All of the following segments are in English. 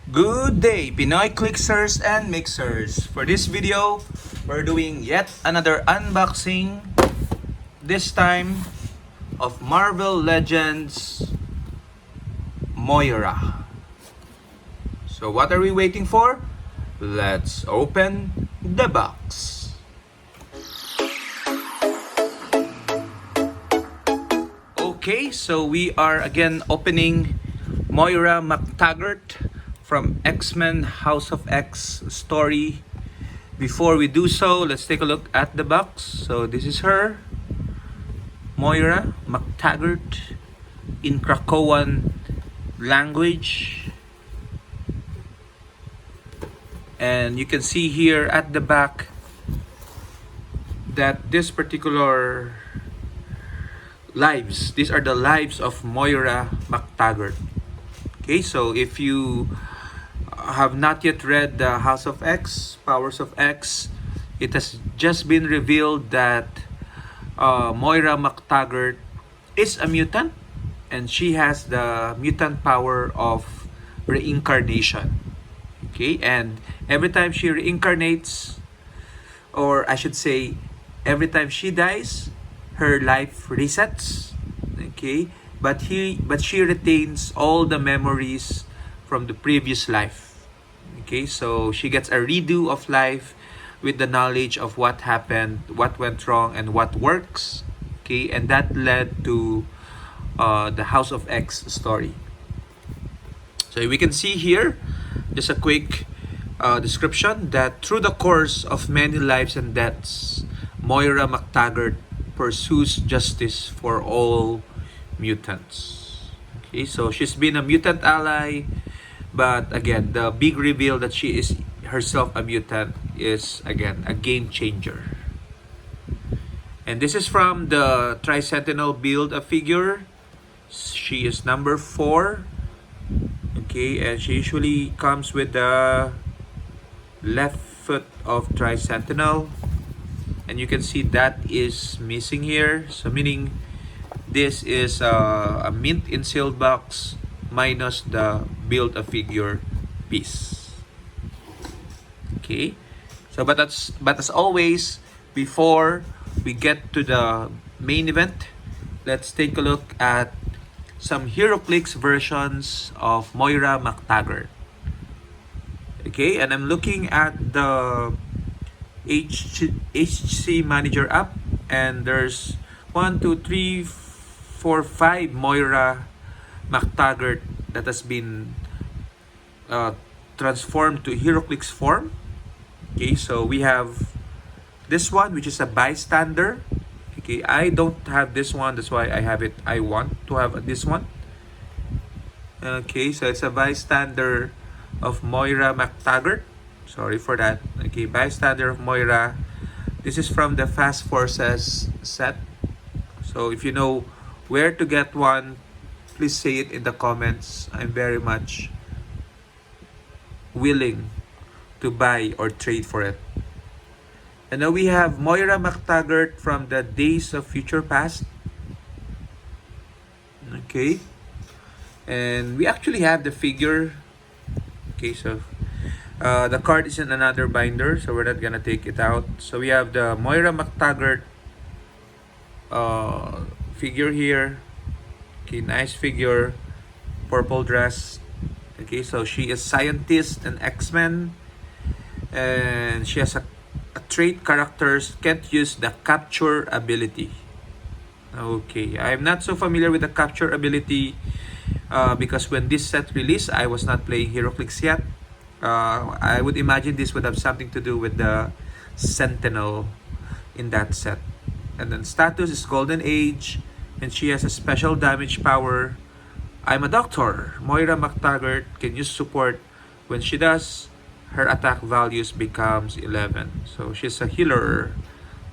Good day, Pinoy Clicksers and Mixers. For this video, we're doing yet another unboxing, this time of Marvel Legends Moira. So what are we waiting for? Let's open the box. Okay, so we are again opening Moyra Mctaggart from X-Men House of X story. Before we do so, let's take a look at the box. So this is her, Moyra Mctaggart, in Krakowan language. And you can see here at the back that this particular lives, these are the lives of Moyra Mctaggart. Okay, so if you have not yet read the House of X, Powers of X, it has just been revealed that Moyra Mctaggart is a mutant and she has the mutant power of reincarnation. Okay, and every time she reincarnates, or I should say, every time she dies, her life resets. Okay, but she retains all the memories from the previous life. Okay, so she gets a redo of life with the knowledge of what happened, what went wrong, and what works. Okay, and that led to the House of X story. So we can see here just a quick description that through the course of many lives and deaths, Moyra Mctaggart pursues justice for all mutants. Okay, so she's been a mutant ally, but again, the big reveal that she is herself a mutant is again a game changer. And this is from the Tri-Sentinel build a figure. She is number 4. Okay, and she usually comes with the left foot of Tri-Sentinel. And you can see that is missing here. So meaning this is a mint in sealed box minus the build a figure piece. Okay, so but as always, before we get to the main event, let's take a look at some Heroclix versions of Moyra Mctaggart. Okay, and I'm looking at the HC Manager app, and there's 1, 2, 3, 4, 5 Moyra Mctaggart that has been transformed to Heroclix form. Okay, so we have this one, which is a bystander. Okay, I don't have this one, that's why I have it. I want to have this one. Okay, so it's a bystander of Moyra Mctaggart. Sorry for that. Okay, bystander of Moira. This is from the Fast Forces set. So if you know where to get one, please say it in the comments. I'm very much willing to buy or trade for it. And now we have Moyra Mctaggart from the Days of Future Past. Okay. And we actually have the figure. Okay, so the card is in another binder, so we're not gonna take it out. So we have the Moyra Mctaggart figure here. Okay, nice figure, purple dress. Okay, so she is scientist and X-Men, and she has a trait characters can't use the capture ability. Okay, I'm not so familiar with the capture ability because when this set released, I was not playing Heroclix yet. I would imagine this would have something to do with the Sentinel in that set. And then status is Golden Age, and she has a special damage power. I'm a doctor. Moyra Mctaggart can use support. When she does, her attack values becomes 11. So she's a healer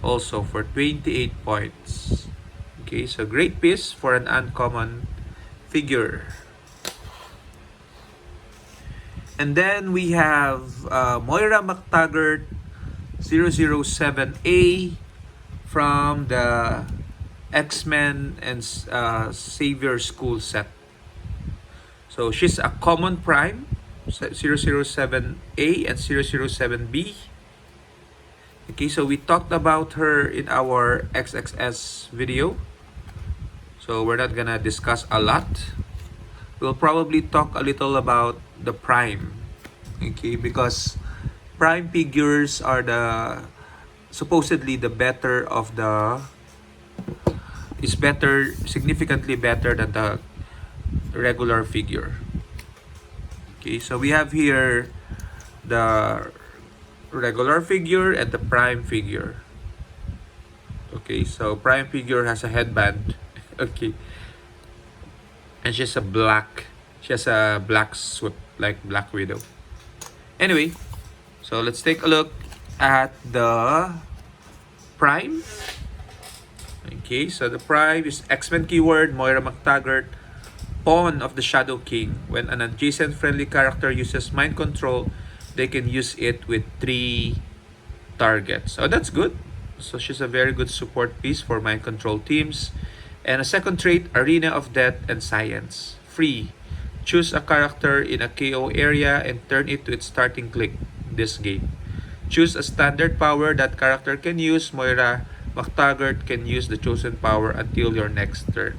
also for 28 points. Okay, so great piece for an uncommon figure. And then we have Moyra Mctaggart 007A from the X-Men and Savior School set. So she's a common prime. 007A and 007B. Okay, so we talked about her in our XXS video. So we're not gonna discuss a lot. We'll probably talk a little about the Prime. Okay, because Prime figures are the supposedly the better of the is better, significantly better than the regular figure. Okay, so we have here the regular figure and the Prime figure. Okay, so Prime figure has a headband. Okay, and she has a black sweep like Black Widow. Anyway, so let's take a look at the Prime. Okay, so the Prime is X-Men keyword, Moyra Mctaggart, Pawn of the Shadow King. When an adjacent friendly character uses mind control, they can use it with 3 targets. So that's good. So she's a very good support piece for mind control teams. And a second trait, Arena of Death and Science. Free. Choose a character in a KO area and turn it to its starting click this game. Choose a standard power that character can use. Moyra Mctaggart can use the chosen power until your next turn.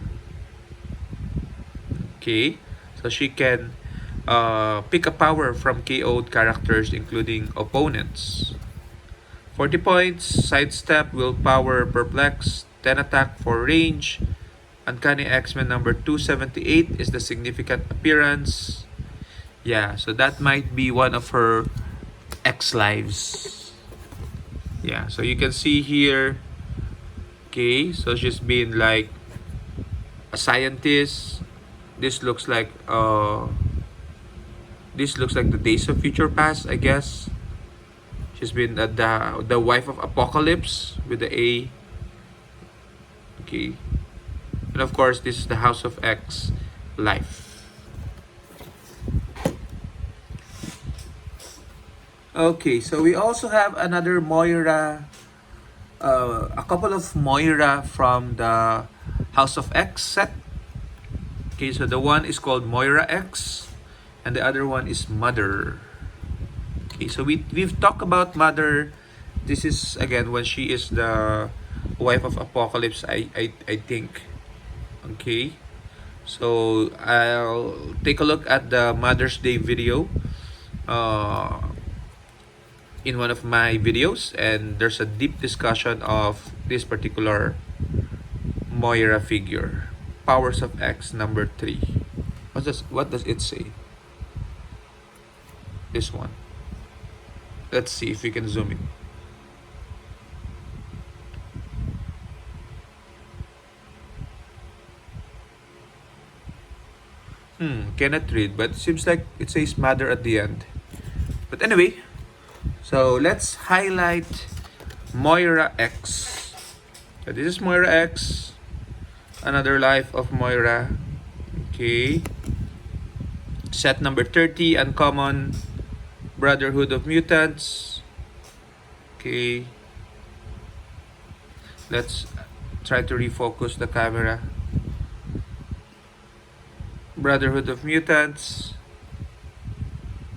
Okay, so she can pick a power from KO'd characters including opponents. 40 points, sidestep, willpower, perplex, 10 attack for range. Uncanny X-Men number 278 is the significant appearance. Yeah, so that might be one of her X lives. Yeah, so you can see here. Okay, so she's been like a scientist. This looks like the Days of Future Past, I guess. She's been the wife of Apocalypse with the A. Okay. And of course, this is the House of X life. Okay, so we also have another Moira, a couple of Moira from the House of X set. Okay, so the one is called Moira X, and the other one is Mother. Okay, so we've talked about Mother. This is again when she is the wife of Apocalypse, I think. Okay, so I'll take a look at the Mother's Day video in one of my videos, and there's a deep discussion of this particular Moira figure. Powers of X number 3. What does it say? This one. Let's see if we can zoom in. Cannot read, but it seems like it says Mother at the end. But anyway, so let's highlight Moira X. So this is Moira X. Another life of Moira. Okay. Set number 30, uncommon. Brotherhood of Mutants. Okay. Let's try to refocus the camera. Brotherhood of Mutants.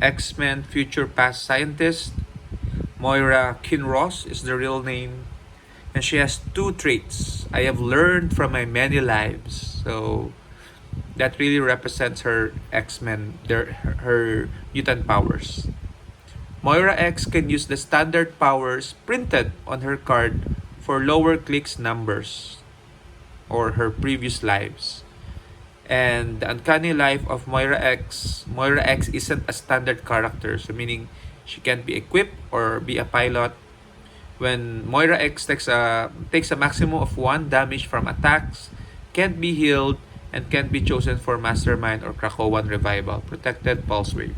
X-Men Future Past Scientist. Moira Kinross is the real name. And she has 2 traits. I have learned from my many lives. So that really represents her X-Men, her mutant powers. Moira X can use the standard powers printed on her card for lower clicks numbers or her previous lives. And the uncanny life of Moira X isn't a standard character, so meaning she can be equipped or be a pilot. When Moira X takes a maximum of 1 damage from attacks, can't be healed, and can't be chosen for Mastermind or Krakowan Revival, protected Pulse Wave.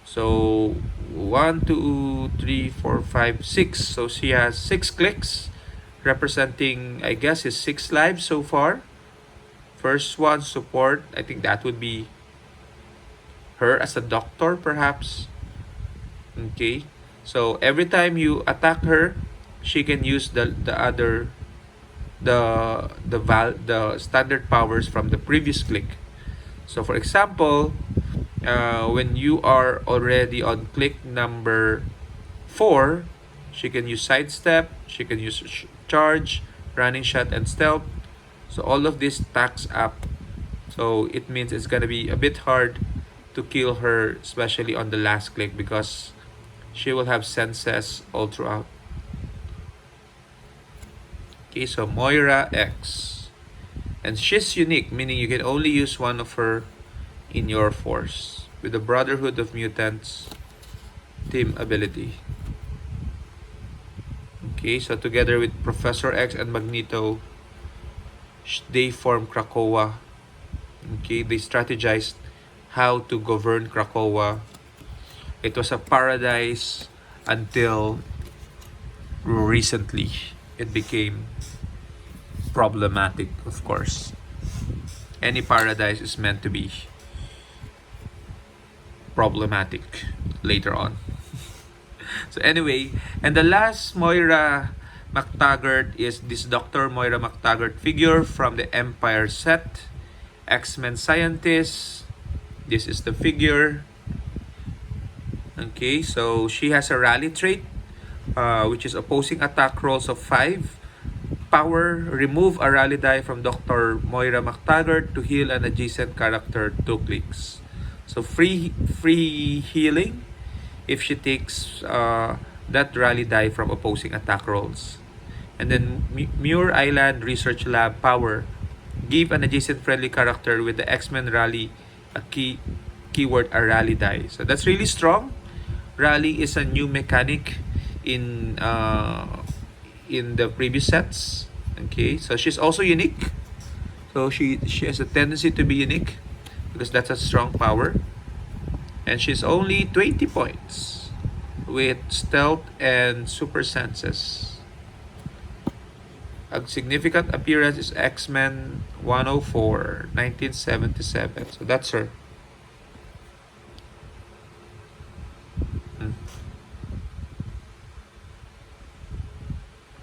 So 1, 2, 3, 4, 5, 6. So she has 6 clicks, representing, I guess, his 6 lives so far. First one, support. I think that would be her as a doctor, perhaps. Okay. So every time you attack her, she can use the standard powers from the previous click. So for example, when you are already on click number 4, she can use sidestep, she can use charge, running shot, and stealth. So all of this stacks up. So it means it's gonna be a bit hard to kill her, especially on the last click, because she will have senses all throughout. Okay, so Moira X. And she's unique, meaning you can only use one of her in your force with the Brotherhood of Mutants team ability. Okay, so together with Professor X and Magneto, they form Krakoa. Okay, they strategized how to govern Krakoa. It was a paradise until recently it became problematic, of course. Any paradise is meant to be problematic later on. So anyway, and the last Moyra Mctaggart is this Dr. Moyra Mctaggart figure from the Empire set. X-Men scientist. This is the figure. Okay, so she has a rally trait, which is opposing attack rolls of 5. Power, remove a rally die from Dr. Moyra Mctaggart to heal an adjacent character 2 clicks. So free healing if she takes that rally die from opposing attack rolls. And then Muir Island Research Lab power, give an adjacent friendly character with the X-Men rally a keyword a rally die. So that's really strong. Rally is a new mechanic in the previous sets. Okay, so she's also unique. So she has a tendency to be unique because that's a strong power. And she's only 20 points with stealth and super senses. A significant appearance is X-Men 104, 1977. So that's her.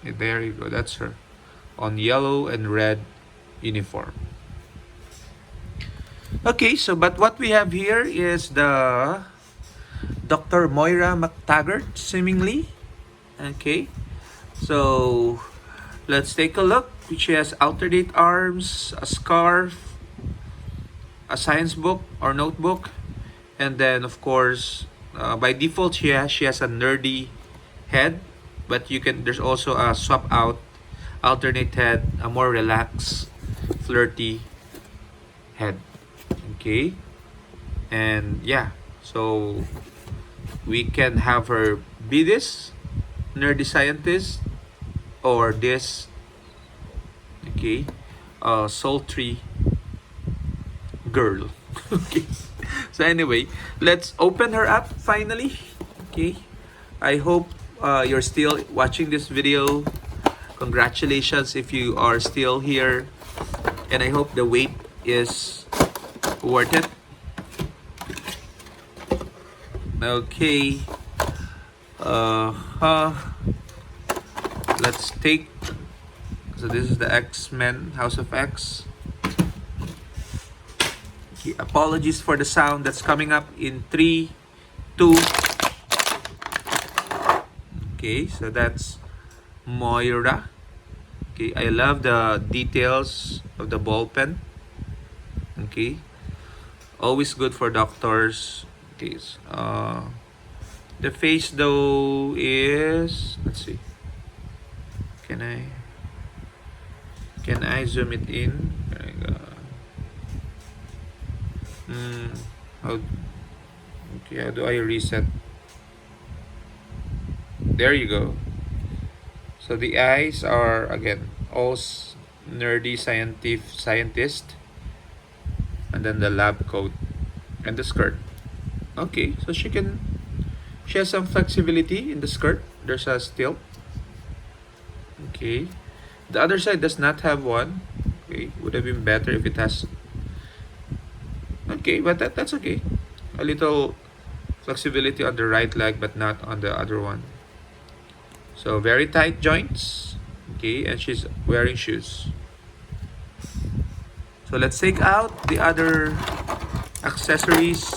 Okay, there you go. That's her. On yellow and red uniform. Okay, so but what we have here is the Dr. Moyra Mctaggart, seemingly. Okay, so let's take a look. She has alternate arms, a scarf, a science book or notebook, and then of course, by default, she has a nerdy head, but there's also a swap out alternate head, a more relaxed, flirty head. Okay, and yeah, so we can have her be this nerdy scientist or this sultry girl. Okay, so anyway, let's open her up finally. Okay, I hope you're still watching this video. Congratulations if you are still here, and I hope the wait is worth it. Okay, let's take, so this is the X-Men House of X. Okay, apologies for the sound that's coming up in 3, 2. Okay, so that's Moira. Okay, I love the details of the ball pen. Okay, always good for doctors. Okay, the face though is, let's see, can I zoom it in? How do I reset? There you go. So the eyes are again all nerdy scientist, and then the lab coat and the skirt. Okay, so she has some flexibility in the skirt. There's a stilt. Okay, the other side does not have one. Okay, would have been better if it has. Okay, but that's okay. A little flexibility on the right leg, but not on the other one. So very tight joints. Okay, and she's wearing shoes. So let's take out the other accessories.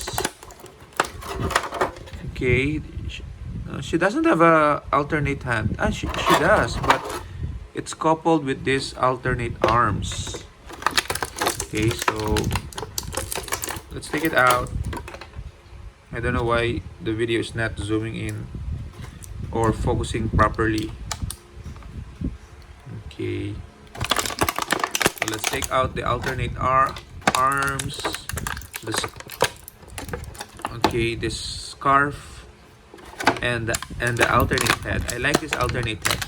Okay. She doesn't have a alternate hand. She does, but it's coupled with these alternate arms. Okay, so let's take it out. I don't know why the video is not zooming in or focusing properly. Okay, so let's take out the alternate arms. This, okay, this scarf and the alternate head. I like this alternate head.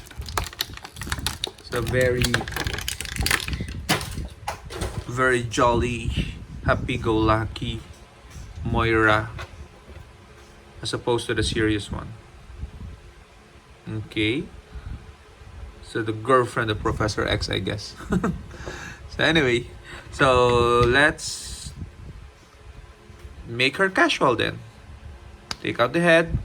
It's a very jolly, happy-go-lucky Moira, as opposed to the serious one. Okay, so the girlfriend of Professor X, I guess. So anyway, so let's make her casual then. Take out the head.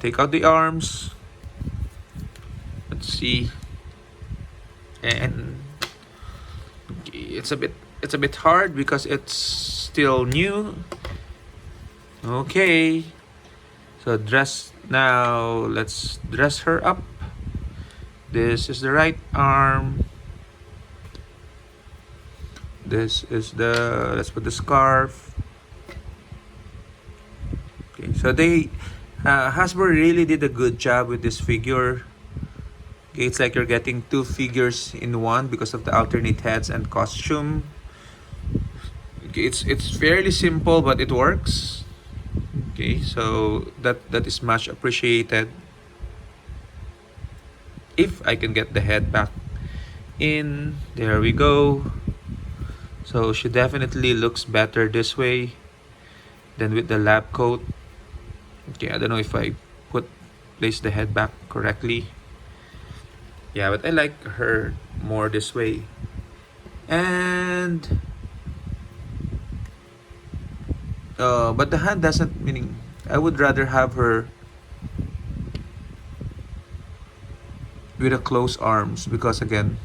Take out the arms. Let's see. And okay, it's a bit hard because it's still new. Okay. So now let's dress her up. This is the right arm. This is let's put the scarf. Okay, so Hasbro really did a good job with this figure. Okay, it's like you're getting two figures in one because of the alternate heads and costume. Okay, it's fairly simple, but it works. Okay, so that is much appreciated. If I can get the head back in, there we go. So she definitely looks better this way than with the lab coat. Okay, I don't know if I place the head back correctly. Yeah, but I like her more this way. And but the hand doesn't, meaning I would rather have her with a closed arms, because again,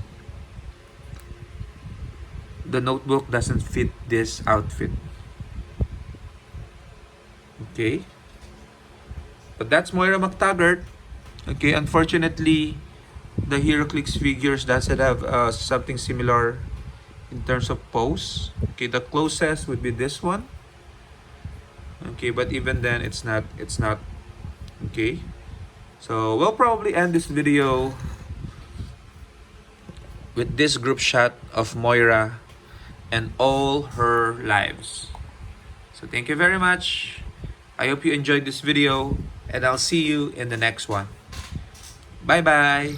the notebook doesn't fit this outfit. Okay, but that's Moyra Mctaggart. Okay, unfortunately, the Heroclix figures doesn't have something similar in terms of pose. Okay, the closest would be this one. Okay, but even then, it's not. Okay, so we'll probably end this video with this group shot of Moira and all her lives. So thank you very much. I hope you enjoyed this video, and I'll see you in the next one. Bye bye.